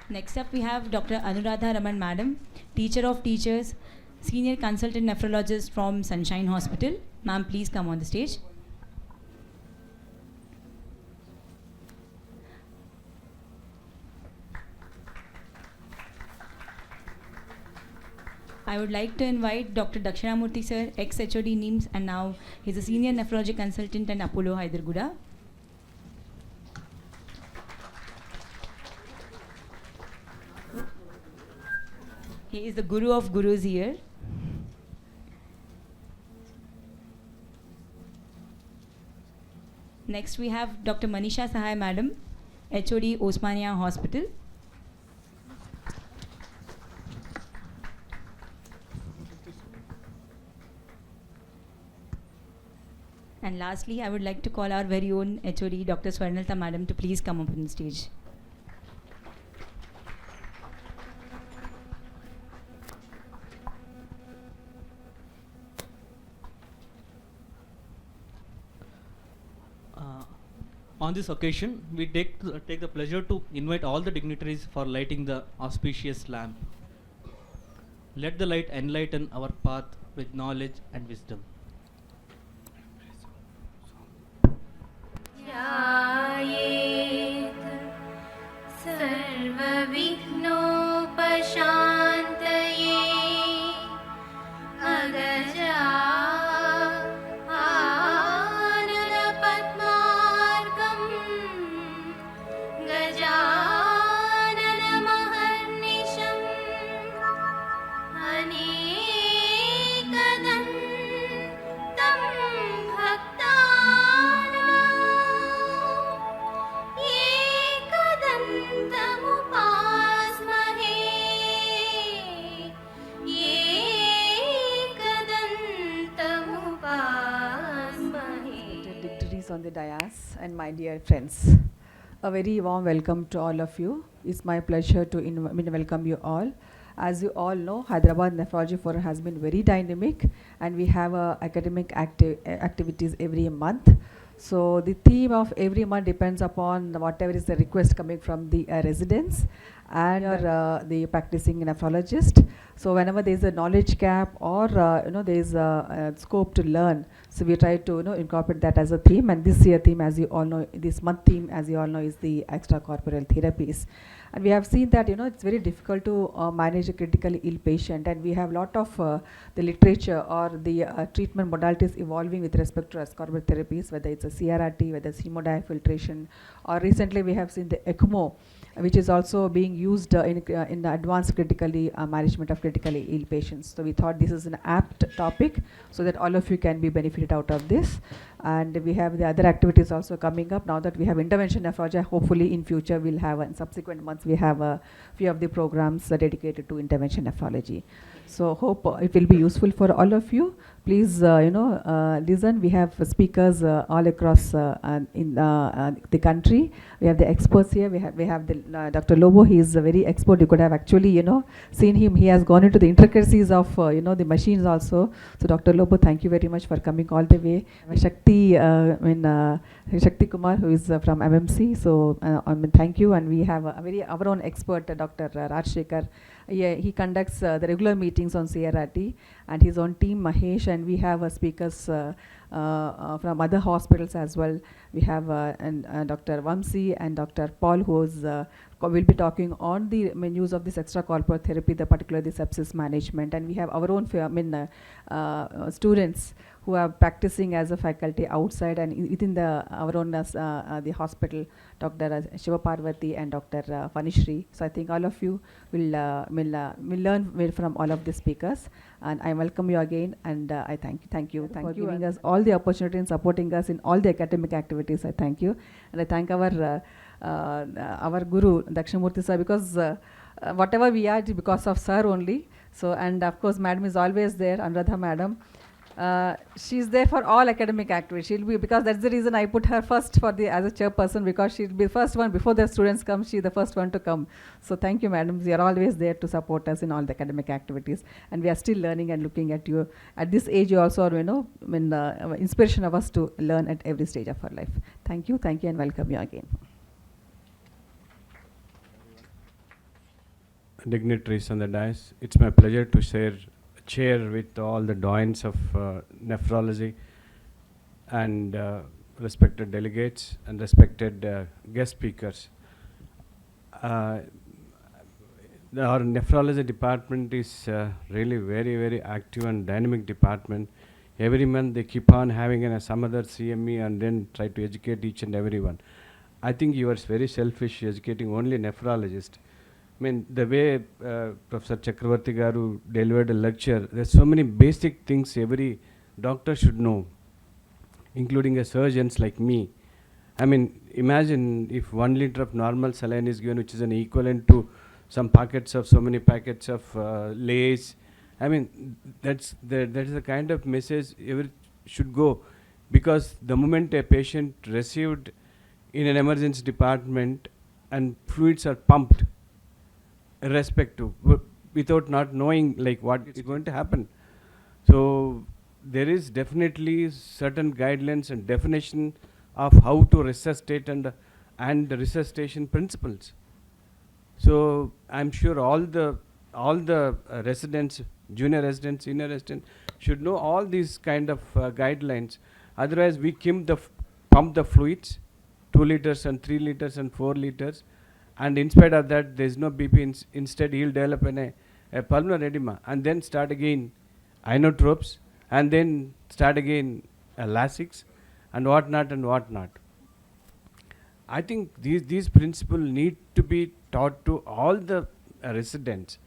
Next up we have Dr. Anuradha Raman Madam, Teacher of Teachers, Senior Consultant Nephrologist from Sunshine Hospital. Ma'am, please come on the stage. I would like to invite Dr. Daskshinamurty sir, ex-HOD NIMS, and now he's a Senior Nephrology Consultant at Apollo Hyderguda. He is the guru of gurus here. Next we have Dr. Manisha Sahay Madam, HOD Osmania Hospital. And lastly, I would like to call our very own HOD, Dr. G.Swarnalatha Madam, to please come up on the stage. On this occasion, we take the pleasure to invite all the dignitaries for lighting the auspicious lamp. Let the light enlighten our path with knowledge and wisdom. On the dais and my dear friends, a very warm welcome to all of you. It's my pleasure to welcome you all. As you all know, Hyderabad Nephrology Forum has been very dynamic, and we have academic activities every month. So the theme of every month depends upon whatever is the request coming from the residents and the practicing nephrologist. So whenever there is a knowledge gap or there is a scope to learn, so we try to incorporate that as a theme. And this year theme, as you all know, this month theme, as you all know, is the extracorporeal therapies. And we have seen that it's very difficult to manage a critically ill patient, and we have a lot of the literature or the treatment modalities evolving with respect to extracorporeal therapies, whether it's a CRRT, whether it's hemodiafiltration, or recently we have seen the ECMO, which is also being used in the advanced critically management of critically ill patients. So we thought this is an apt topic so that all of you can be benefited out of this. And we have the other activities also coming up. Now that we have intervention nephrology, hopefully in future we'll have, in subsequent months we have a few of the programs dedicated to intervention nephrology. So hope it will be useful for all of you. Please listen. We have speakers all across in the country. We have the experts here. We have the Dr. Lobo. He is a very expert. You could have actually seen him. He has gone into the intricacies of the machines also. So Dr. Lobo, thank you very much for coming all the way. Shakti Kumar, who is from MMC. So thank you. And we have our own expert, Dr. Rajshekar. He conducts the regular meetings on CRRT, and his own team, Mahesh, and we have speakers from other hospitals as well. We have Dr. Vasmhi and Dr. Paul, who will be talking on the use of this extracorporeal therapy, particularly the sepsis management. And we have our own students who are practicing as a faculty outside and within our own the hospital, Dr. Sivaparvati and Dr. Phanishree. So I think all of you will learn from all of the speakers. And I welcome you again, and I thank you for giving us all the opportunity and supporting us in all the academic activities. I thank you, and I thank our guru Daskshinamurty sir, because whatever we are, it is because of sir only. So, and of course madam is always there, Anuradha madam. She's there for all academic activities. She'll be, because that's the reason I put her first for as a chairperson, because she'll be the first one before the students come. She's the first one to come. So thank you, madam. You are always there to support us in all the academic activities, and we are still learning and looking at you. At this age, you also are, inspiration of us to learn at every stage of our life. Thank you, and welcome you again. dignitaries on the dais. It's my pleasure to chair with all the doyens of nephrology and respected delegates and respected guest speakers. Our nephrology department is really very, very active and dynamic department. Every month they keep on having some other CME and then try to educate each and everyone. I think you are very selfish educating only nephrologists. I mean, the way Professor Chakravarthi garu delivered a lecture, there's so many basic things every doctor should know, including a surgeons like me. I mean, imagine if 1 liter of normal saline is given, which is an equivalent to some packets of so many packets of Lays. I mean, that is the kind of message every should go, because the moment a patient received in an emergency department and fluids are pumped, irrespective, without not knowing like what is going to happen. So there is definitely certain guidelines and definition of how to resuscitate and the resuscitation principles. So I'm sure all the residents, junior residents, senior residents should know all these kind of guidelines. Otherwise, we pump the fluids, 2 liters and 3 liters and 4 liters, and in spite of that, there is no BP. Instead, he'll develop a pulmonary edema, and then start again inotropes, and then start again Lasix, and whatnot and whatnot. I think these principles need to be taught to all the residents,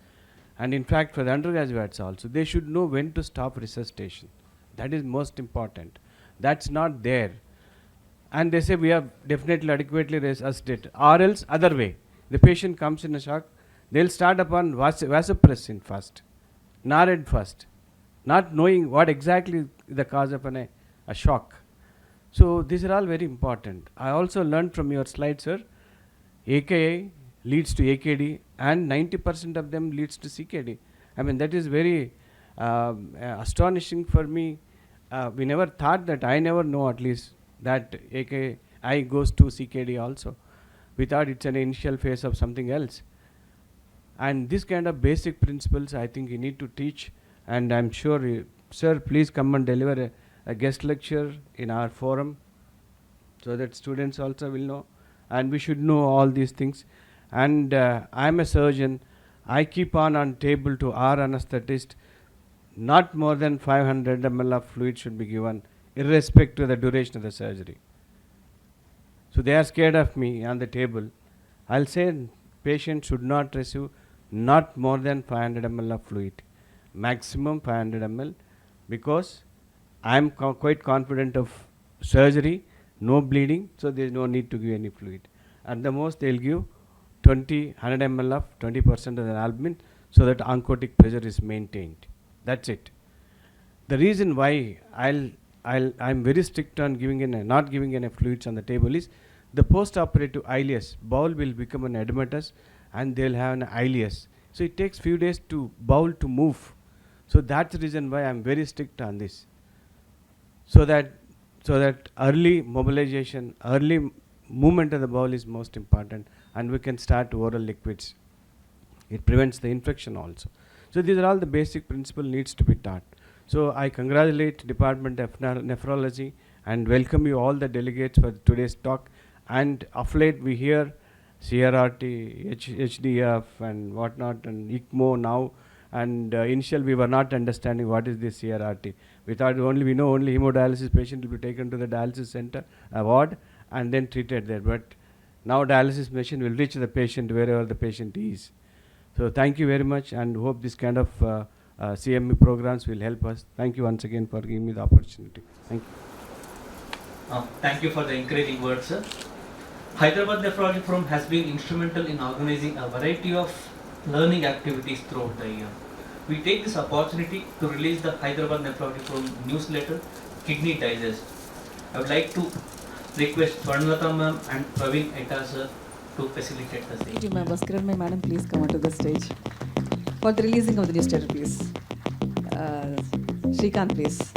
and in fact for the undergraduates also, they should know when to stop resuscitation. That is most important. That's not there. And they say we have definitely adequately resuscitated, or else other way. The patient comes in a shock, they'll start upon vasopressin first, NARED first, not knowing what exactly the cause of a shock. So these are all very important. I also learned from your slide, sir, AKI leads to AKD and 90% of them leads to CKD. I mean, that is very astonishing for me. We never thought that, I never know at least, that AKI goes to CKD also. We thought it's an initial phase of something else. And this kind of basic principles I think you need to teach, and I'm sure, sir, please come and deliver a guest lecture in our forum so that students also will know, and we should know all these things. And I'm a surgeon. I keep on table to our anesthetist, not more than 500 ml of fluid should be given, irrespective of the duration of the surgery. So they are scared of me on the table. I'll say patient should not receive not more than 500 ml of fluid, maximum 500 ml, because I'm quite confident of surgery, no bleeding, so there is no need to give any fluid. At the most, they'll give 100 ml of 20% of the albumin, so that oncotic pressure is maintained. That's it. The reason why I'm very strict on not giving any fluids on the table is the post-operative ileus, bowel will become an edematous and they'll have an ileus. So it takes few days to bowel to move. So that's the reason why I'm very strict on this. So that early mobilization, early movement of the bowel is most important, and we can start oral liquids. It prevents the infection also. So these are all the basic principle needs to be taught. So I congratulate Department of Nephrology and welcome you all the delegates for today's talk. And of late we hear CRRT, HDF and whatnot, and ECMO now. And initially we were not understanding what is this CRRT. We thought we know only hemodialysis patient will be taken to the dialysis center, ward, and then treated there. But now dialysis machine will reach the patient wherever the patient is. So thank you very much, and hope this kind of CME programs will help us. Thank you once again for giving me the opportunity. Thank you. Thank you for the encouraging words, sir. Hyderabad Nephrology Forum has been instrumental in organizing a variety of learning activities throughout the year. We take this opportunity to release the Hyderabad Nephrology Forum newsletter, Kidney Digest. I would like to request Swarnalatha ma'am and Praveen Etta sir to facilitate the stage. Thank you, ma'am. Bhaskar, madam, please come onto the stage for the releasing of the newsletter, please. Shrikant, please.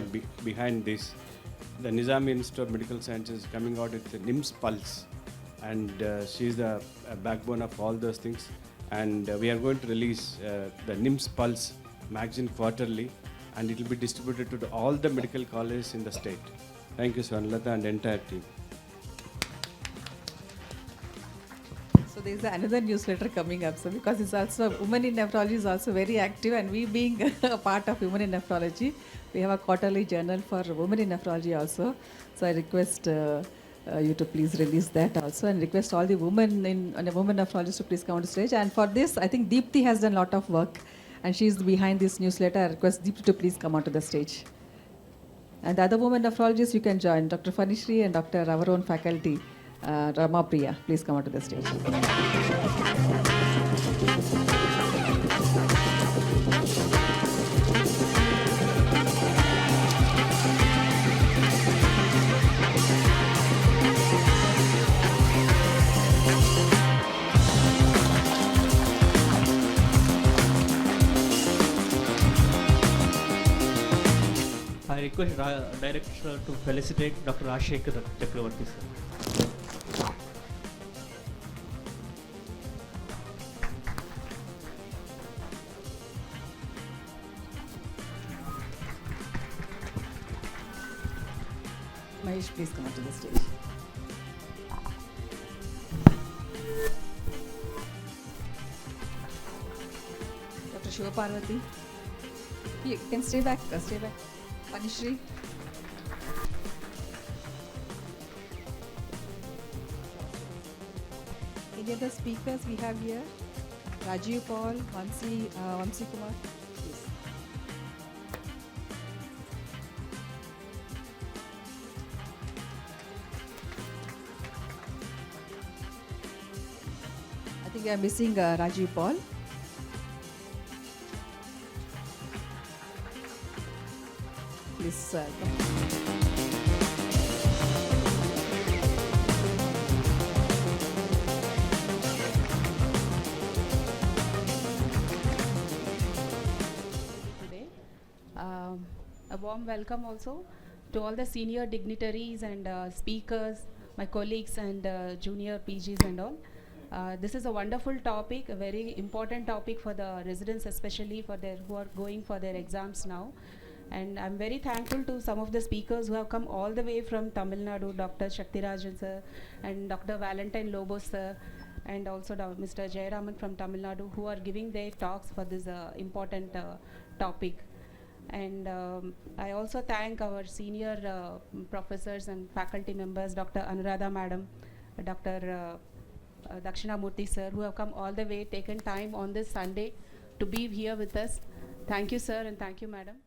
idea behind this. The Nizami Institute of Medical Sciences is coming out with the NIMS Pulse, and she is the backbone of all those things. And we are going to release the NIMS Pulse magazine quarterly, and it will be distributed to all the medical colleges in the state. Thank you, Swarnalatha, and the entire team. So there is another newsletter coming up. So because it's also Women in Nephrology is also very active, and we being a part of Women in Nephrology, we have a quarterly journal for Women in Nephrology also. So I request you to please release that also, and request all the women women nephrologists to please come on stage. And for this, I think Deepthi has done a lot of work, and she is behind this newsletter. I request Deepthi to please come onto the stage. And the other women nephrologists you can join, Dr. Phanishree and Dr. our own faculty, Rama Priya. Please come onto the stage. I request Director to felicitate Dr. Rajshekar Chakravarthi, sir. Mahesh, please come onto the stage. Dr. Sivaparvati, you can stay back. Stay back. Phanishree. Any other speakers we have here? Rajib Paul, Vasmhi Kumar. Please. I think we are missing Rajib Paul. Please come. Today, a warm welcome also to all the senior dignitaries and speakers, my colleagues and junior PGs and all. This is a wonderful topic, a very important topic for the residents, especially for who are going for their exams now. And I'm very thankful to some of the speakers who have come all the way from Tamil Nadu, Dr. Sakthirajan sir and Dr. Valentine Lobo sir, and also Mr. Jayraman from Tamil Nadu, who are giving their talks for this important topic. And I also thank our senior professors and faculty members, Dr. Anuradha madam, Dr. Daskshinamurty sir, who have come all the way, taken time on this Sunday to be here with us. Thank you, sir, and thank you, madam.